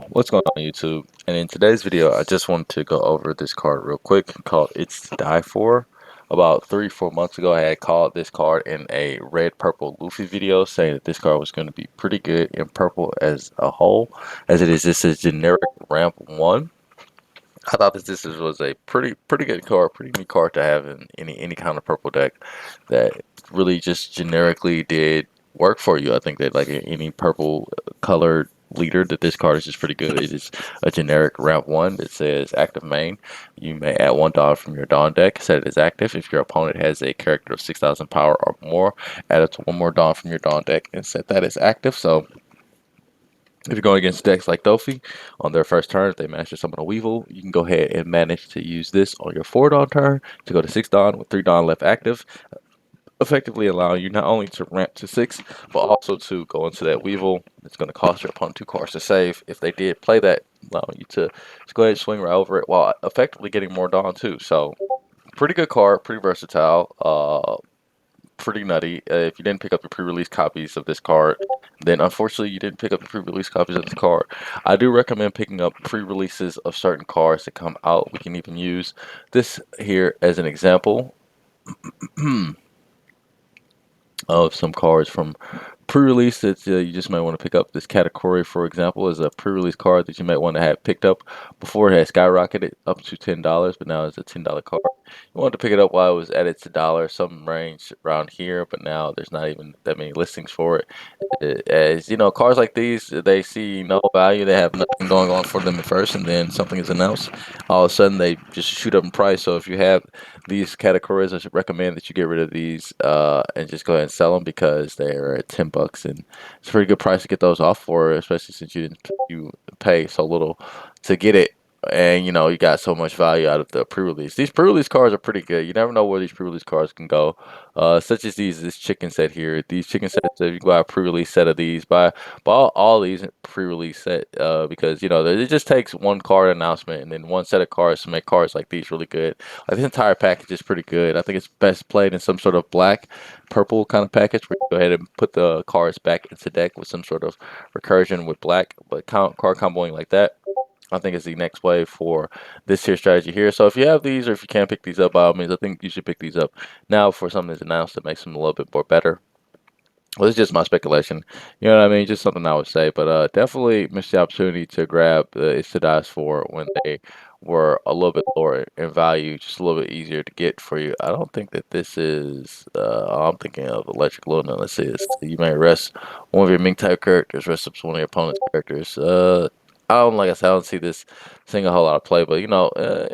What's going on YouTube? And in today's video, I just wanted to go over this card real quick called It's to Die For. About 3-4 months ago, I had called this card in a red purple Luffy video saying that this card was going to be pretty good in purple as a whole, as it is just a generic ramp one. I thought that was a pretty good card, pretty neat card to have in any kind of purple deck that really just generically did work for you. I think that like any purple colored leader that this card is just pretty good. It is a generic ramp one that says active main. You may add $1 from your Dawn deck, set it as active. If your opponent has a character of 6,000 power or more, add it to one more Dawn from your Dawn deck and set that as active. So if you're going against decks like Dofi, on their first turn, if they manage to summon a Weevil, you can go ahead and manage to use this on your 4 Dawn turn to go to 6 Dawn with 3 Dawn left active, effectively allowing you not only to ramp to 6, but also to go into that Weevil. It's going to cost your opponent 2 cards to save. If they did play that, allowing you to just go ahead and swing right over it while effectively getting more Dawn too. So, pretty good card, pretty versatile. Pretty nutty. If you didn't pick up the pre-release copies of this card, then unfortunately you didn't pick up the pre-release copies of this card. I do recommend picking up pre-releases of certain cards that come out. We can even use this here as an example of some cards from pre-release that you just might want to pick up. This category, for example, is a pre-release card that you might want to have picked up before it had skyrocketed up to $10, but now it's a $10 card. You wanted to pick it up while it was at its dollar, some range around here, but now there's not even that many listings for it. As you know, cards like these, they see no value, they have nothing going on for them at first, and then something is announced. All of a sudden, they just shoot up in price. So if you have these categories, I should recommend that you get rid of these and just go ahead and sell them because they're at $10, and it's a pretty good price to get those off for, especially since you pay so little to get it. And you got so much value out of the pre-release. These pre-release cards are pretty good. You never know where these pre-release cards can go. Such as this chicken set here. These chicken sets, if you buy a pre-release set of these, buy all these pre-release set because it just takes one card announcement and then one set of cards to make cards like these really good. Like this entire package is pretty good. I think it's best played in some sort of black, purple kind of package where you go ahead and put the cards back into deck with some sort of recursion with black, but card comboing like that, I think is the next wave for this here strategy here. So if you have these or if you can't pick these up, by all means, I think you should pick these up now for something that's announced that makes them a little bit more better. Well, it's just my speculation. You know what I mean? Just something I would say. But definitely missed the opportunity to grab the Isidais for when they were a little bit lower in value, just a little bit easier to get for you. I don't think that this is. I'm thinking of Electric Luna. Let's see. You may rest one of your Mink type characters, rest up one of your opponent's characters. Like I said, I don't see this seeing a whole lot of play, but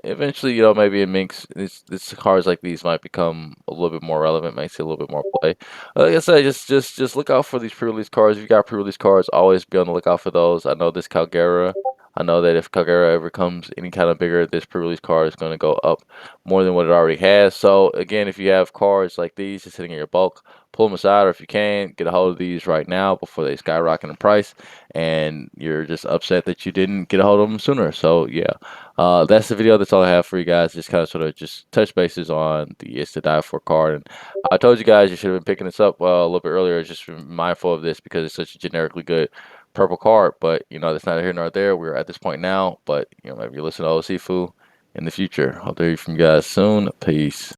eventually, maybe in Minks, this cards like these might become a little bit more relevant, might see a little bit more play. Like I said, just look out for these pre-release cards. If you got pre-release cards, always be on the lookout for those. I know this Calgera. I know that if Calgera ever comes any kind of bigger, this pre-release card is going to go up more than what it already has. So again, if you have cards like these just sitting in your bulk, pull them aside, or if you can, get a hold of these right now before they skyrocket in price, and you're just upset that you didn't get a hold of them sooner. So yeah, that's the video. That's all I have for you guys. Just kind of sort of just touch bases on the It's to Die For card, and I told you guys you should have been picking this up a little bit earlier. Just be mindful of this because it's such a generically good purple card. But that's neither here nor there. We're at this point now. But maybe you listen to Osifu in the future. Hope to hear from you guys soon. Peace.